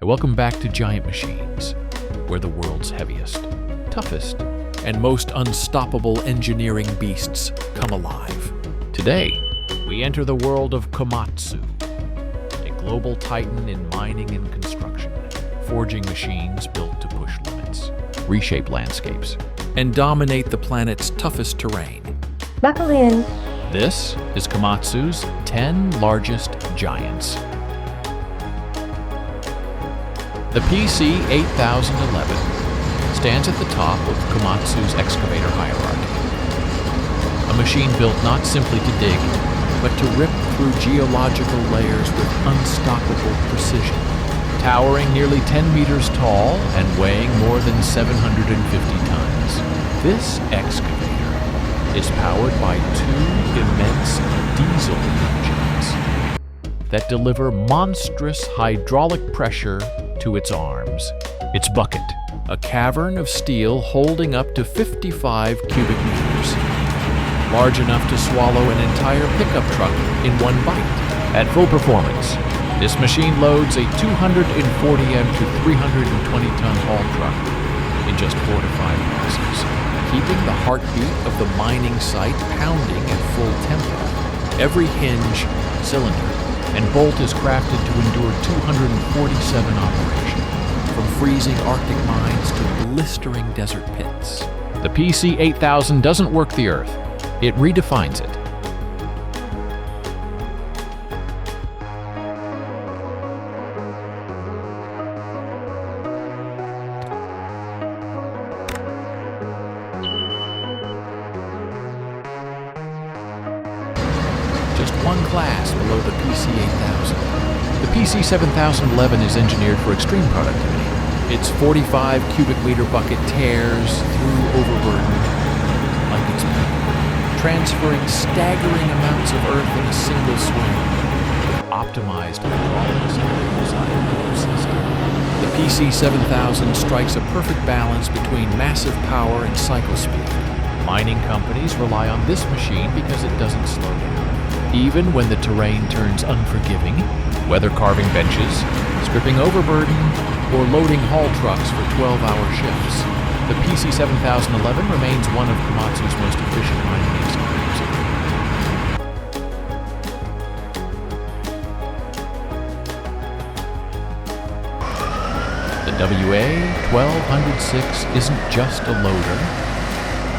and welcome back to Giant Machines, where the world's heaviest, toughest, and most unstoppable engineering beasts come alive. Today, we enter the world of Komatsu, a global titan in mining and construction, forging machines built to push limits, reshape landscapes, and dominate the planet's toughest terrain. Buckle in. This is Komatsu's 10 largest giants. The PC8000-11 stands at the top of Komatsu's excavator hierarchy. A machine built not simply to dig, but to rip through geological layers with unstoppable precision. Towering nearly 10 meters tall and weighing more than 750 tons, this excavator is powered by two immense diesel engines that deliver monstrous hydraulic pressure to its arms. Its bucket, a cavern of steel holding up to 55 cubic meters, large enough to swallow an entire pickup truck in one bite. At full performance, this machine loads a 240 to 320 ton haul truck in just 4 to 5 passes, keeping the heartbeat of the mining site pounding at full tempo. Every hinge, cylinder, and bolt is crafted to endure 247 operations, from freezing Arctic mines to blistering desert pits. The PC8000 doesn't work the Earth, it redefines it. Just one class below the PC8000. The PC7000-11 is engineered for extreme productivity. Its 45 cubic meter bucket tears through overburden like it's paper, transferring staggering amounts of earth in a single swing with optimized hydraulics and a system. The PC7000 strikes a perfect balance between massive power and cycle speed. Mining companies rely on this machine because it doesn't slow down, even when the terrain turns unforgiving, whether carving benches, stripping overburden, or loading haul trucks for 12-hour shifts. The PC7000-11 remains one of Komatsu's most efficient mining excavators. The WA1200-6 isn't just a loader,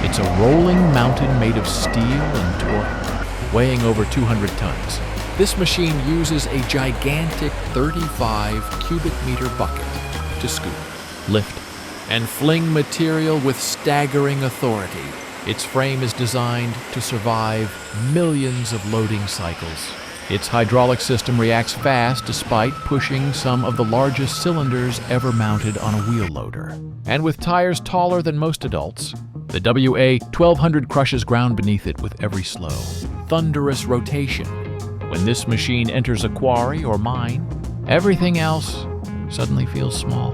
it's a rolling mountain made of steel and torque, weighing over 200 tons. This machine uses a gigantic 35 cubic meter bucket to scoop, lift, and fling material with staggering authority. Its frame is designed to survive millions of loading cycles. Its hydraulic system reacts fast despite pushing some of the largest cylinders ever mounted on a wheel loader. And with tires taller than most adults, the WA1200 crushes ground beneath it with every slow, thunderous rotation. When this machine enters a quarry or mine, everything else suddenly feels small.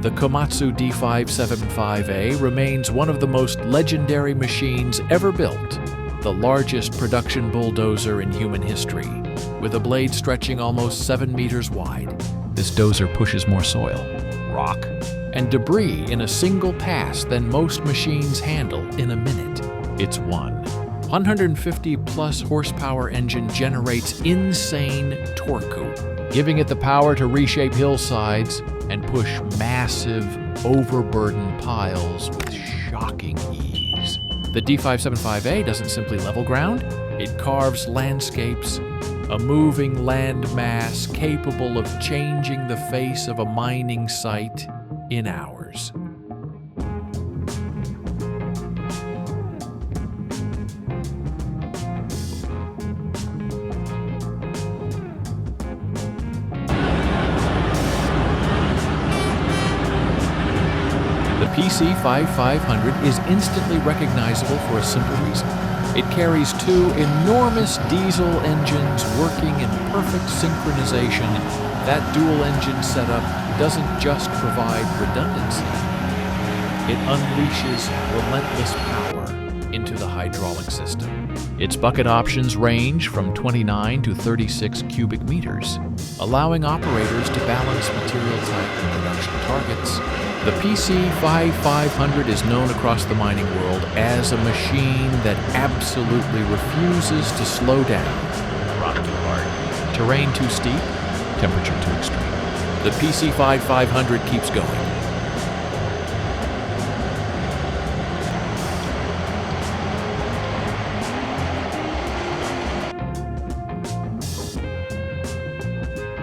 The Komatsu D575A remains one of the most legendary machines ever built, the largest production bulldozer in human history, with a blade stretching almost 7 meters wide. This dozer pushes more soil, rock, and debris in a single pass than most machines handle in a minute. Its 150-plus horsepower engine generates insane torque, giving it the power to reshape hillsides and push massive, overburdened piles with shocking ease. The D575A doesn't simply level ground, it carves landscapes, a moving land mass capable of changing the face of a mining site in hours. The PC5500 is instantly recognizable for a simple reason. It carries two enormous diesel engines working in perfect synchronization. That dual engine setup doesn't just provide redundancy, it unleashes relentless power into the hydraulic system. Its bucket options range from 29 to 36 cubic meters, allowing operators to balance material type and production targets. The PC5500 is known across the mining world as a machine that absolutely refuses to slow down. Rock too hard, terrain too steep, temperature too extreme. The PC5500 keeps going.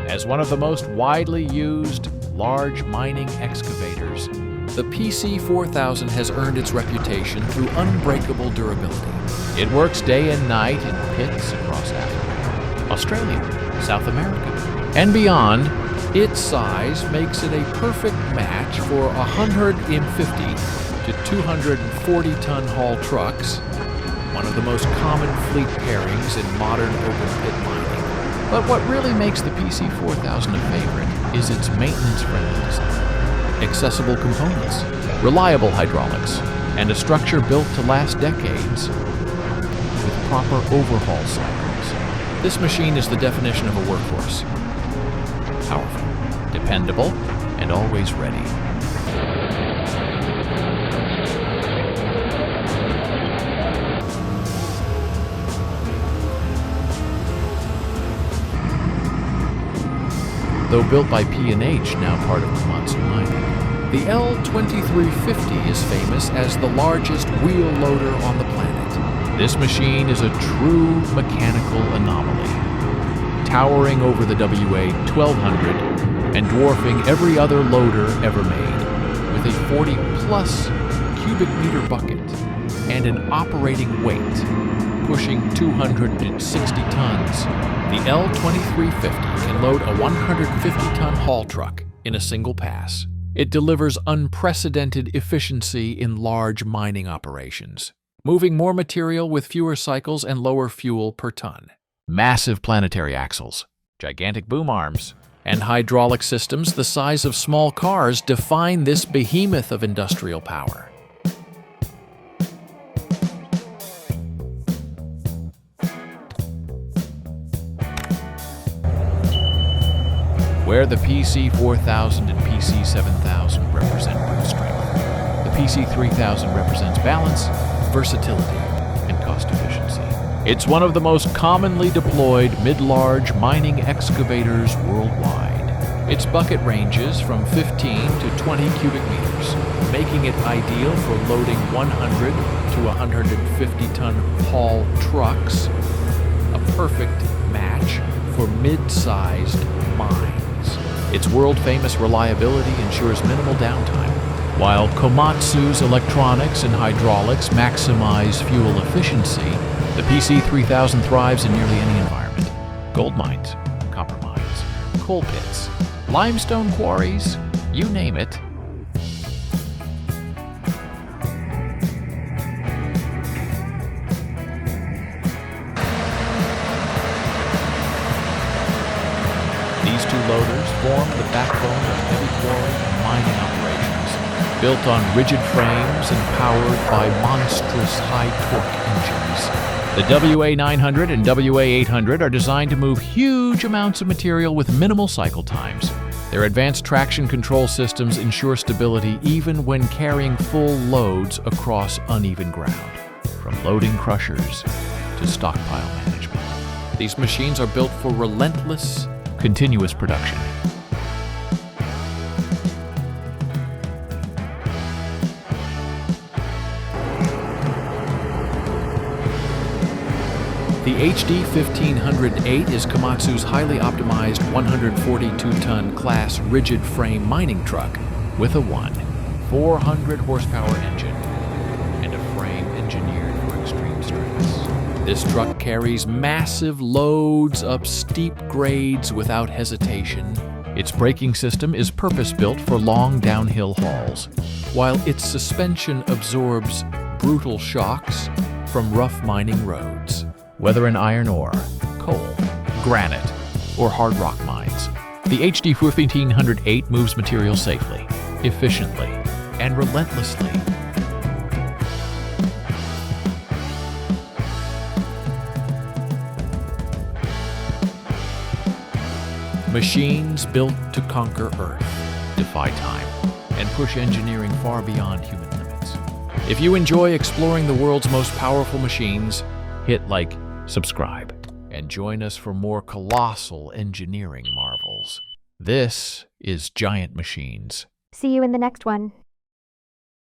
As one of the most widely used large mining excavators, the PC4000 has earned its reputation through unbreakable durability. It works day and night in pits across Africa, Australia, South America, and beyond. Its size makes it a perfect match for 150 to 240-ton haul trucks, one of the most common fleet pairings in modern open pit mining. But what really makes the PC4000 a favorite is its maintenance-friendly design, accessible components, reliable hydraulics, and a structure built to last decades with proper overhaul cycles. This machine is the definition of a workhorse. Powerful, dependable, and always ready. Though built by P&H, now part of Komatsu Mining, the L-2350 is famous as the largest wheel loader on the planet. This machine is a true mechanical anomaly, towering over the WA1200 and dwarfing every other loader ever made, with a 40-plus cubic meter bucket and an operating weight pushing 260 tons. The L-2350 can load a 150-ton haul truck in a single pass. It delivers unprecedented efficiency in large mining operations, moving more material with fewer cycles and lower fuel per ton. Massive planetary axles, gigantic boom arms, and hydraulic systems the size of small cars define this behemoth of industrial power. Where the PC4000 and PC7000 represent brute strength, the PC3000 represents balance, versatility, and cost efficiency. It's one of the most commonly deployed mid-large mining excavators worldwide. Its bucket ranges from 15 to 20 cubic meters, making it ideal for loading 100 to 150-ton haul trucks, a perfect match for mid-sized mines. Its world-famous reliability ensures minimal downtime, while Komatsu's electronics and hydraulics maximize fuel efficiency. The PC3000 thrives in nearly any environment. Gold mines, copper mines, coal pits, limestone quarries, you name it. These two loaders form the backbone of heavy quarry and mining operations, built on rigid frames and powered by monstrous high-torque engines. The WA900 and WA800 are designed to move huge amounts of material with minimal cycle times. Their advanced traction control systems ensure stability even when carrying full loads across uneven ground, from loading crushers to stockpile management. These machines are built for relentless, continuous production. The HD1500-8 is Komatsu's highly optimized 142-ton class rigid frame mining truck with a 400 horsepower engine and a frame engineered for extreme stress. This truck carries massive loads up steep grades without hesitation. Its braking system is purpose-built for long downhill hauls, while its suspension absorbs brutal shocks from rough mining roads. Whether in iron ore, coal, granite, or hard rock mines, The HD1500-8 moves material safely, efficiently, and relentlessly. Machines built to conquer Earth, defy time, and push engineering far beyond human limits. If you enjoy exploring the world's most powerful machines, hit like, subscribe, and join us for more colossal engineering marvels. This is Giant Machines. See you in the next one.